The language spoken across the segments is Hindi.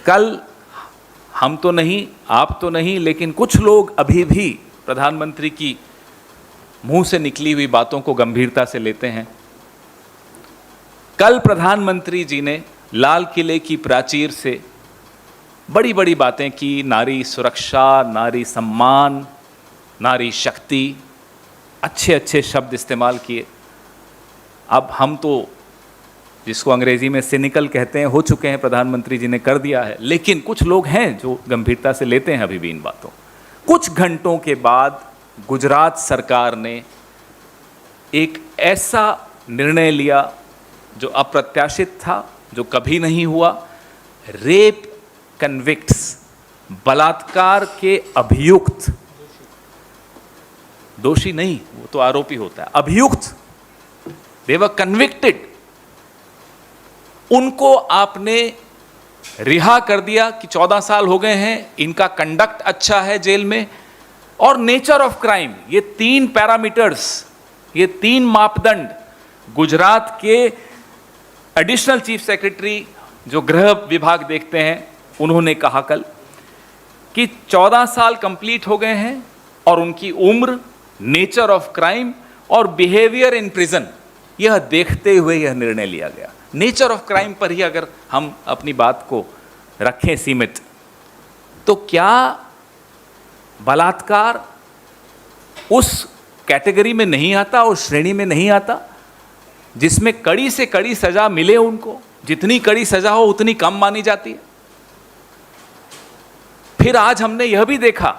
कल हम तो नहीं, आप तो नहीं, लेकिन कुछ लोग अभी भी प्रधानमंत्री की मुंह से निकली हुई बातों को गंभीरता से लेते हैं। कल प्रधानमंत्री जी ने लाल किले की प्राचीर से बड़ी बड़ी बातें की, नारी सुरक्षा, नारी सम्मान, नारी शक्ति, अच्छे अच्छे शब्द इस्तेमाल किए। अब हम तो जिसको अंग्रेजी में सिनिकल कहते हैं हो चुके हैं, प्रधानमंत्री जी ने कर दिया है, लेकिन कुछ लोग हैं जो गंभीरता से लेते हैं अभी भी इन बातों। कुछ घंटों के बाद गुजरात सरकार ने एक ऐसा निर्णय लिया जो अप्रत्याशित था, जो कभी नहीं हुआ। रेप कन्विक्ट्स, बलात्कार के अभियुक्त, दोषी नहीं, वो तो आरोपी होता है, अभियुक्त, दे वर कन्विक्टेड, उनको आपने रिहा कर दिया कि 14 साल हो गए हैं, इनका कंडक्ट अच्छा है जेल में, और नेचर ऑफ क्राइम, ये 3 पैरामीटर्स, ये 3 मापदंड गुजरात के एडिशनल चीफ सेक्रेटरी जो गृह विभाग देखते हैं, उन्होंने कहा कल कि 14 साल कंप्लीट हो गए हैं और उनकी उम्र, नेचर ऑफ क्राइम और बिहेवियर इन प्रिजन, यह देखते हुए यह निर्णय लिया गया। नेचर ऑफ क्राइम पर ही अगर हम अपनी बात को रखें सीमित, तो क्या बलात्कार उस कैटेगरी में नहीं आता, उस श्रेणी में नहीं आता जिसमें कड़ी से कड़ी सजा मिले उनको? जितनी कड़ी सजा हो उतनी कम मानी जाती है। फिर आज हमने यह भी देखा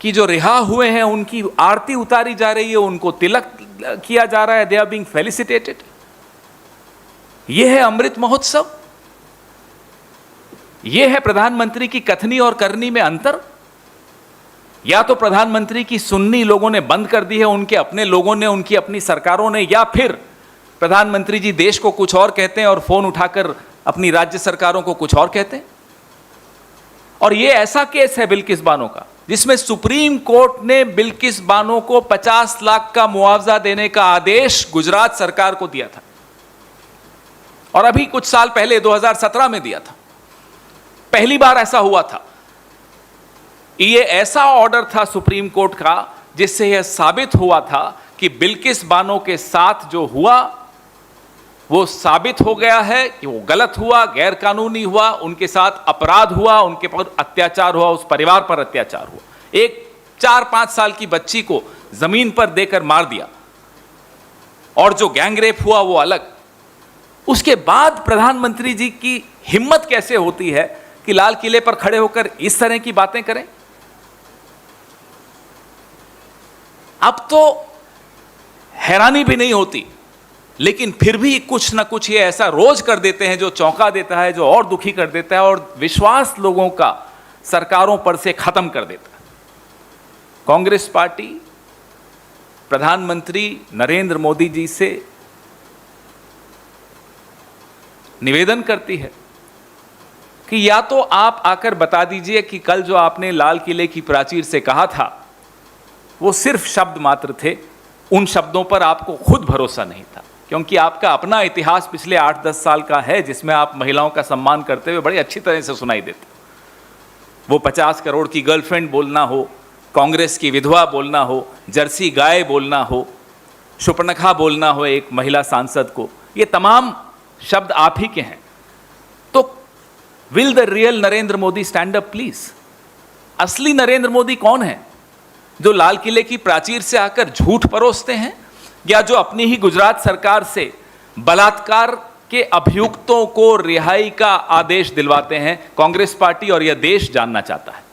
कि जो रिहा हुए हैं उनकी आरती उतारी जा रही है, उनको तिलक किया जा रहा है, दे आर बीइंग फेलिसिटेटेड। यह है अमृत महोत्सव, यह है प्रधानमंत्री की कथनी और करनी में अंतर। या तो प्रधानमंत्री की सुन्नी लोगों ने बंद कर दी है, उनके अपने लोगों ने, उनकी अपनी सरकारों ने, या फिर प्रधानमंत्री जी देश को कुछ और कहते हैं और फोन उठाकर अपनी राज्य सरकारों को कुछ और कहते हैं। और यह ऐसा केस है बिल्किस बानो का, जिसमें सुप्रीम कोर्ट ने बिल्किस बानो को 50 लाख का मुआवजा देने का आदेश गुजरात सरकार को दिया था, और अभी कुछ साल पहले 2017 में दिया था। पहली बार ऐसा हुआ था। ये ऐसा ऑर्डर था सुप्रीम कोर्ट का जिससे यह साबित हुआ था कि बिल्किस बानो के साथ जो हुआ वो साबित हो गया है कि वो गलत हुआ, गैर कानूनी हुआ, उनके साथ अपराध हुआ, उनके पर अत्याचार हुआ, उस परिवार पर अत्याचार हुआ। एक 4-5 साल की बच्ची को जमीन पर देकर मार दिया, और जो गैंगरेप हुआ वो अलग। उसके बाद प्रधानमंत्री जी की हिम्मत कैसे होती है कि लाल किले पर खड़े होकर इस तरह की बातें करें? अब तो हैरानी भी नहीं होती, लेकिन फिर भी कुछ ना कुछ ये ऐसा रोज कर देते हैं जो चौंका देता है, जो और दुखी कर देता है, और विश्वास लोगों का सरकारों पर से खत्म कर देता है। कांग्रेस पार्टी प्रधानमंत्री नरेंद्र मोदी जी से निवेदन करती है कि या तो आप आकर बता दीजिए कि कल जो आपने लाल किले की प्राचीर से कहा था वो सिर्फ शब्द मात्र थे, उन शब्दों पर आपको खुद भरोसा नहीं था, क्योंकि आपका अपना इतिहास पिछले 8-10 साल का है जिसमें आप महिलाओं का सम्मान करते हुए बड़ी अच्छी तरह से सुनाई देते। वो 50 करोड़ की गर्लफ्रेंड बोलना हो, कांग्रेस की विधवा बोलना हो, जर्सी गाय बोलना हो, शुपनखा बोलना हो एक महिला सांसद को, ये तमाम शब्द आप ही के हैं। तो will the real Narendra Modi stand up please? असली नरेंद्र मोदी कौन है? जो लाल किले की प्राचीर से आकर झूठ परोसते हैं, या जो अपनी ही गुजरात सरकार से बलात्कार के अभियुक्तों को रिहाई का आदेश दिलवाते हैं? कांग्रेस पार्टी और यह देश जानना चाहता है।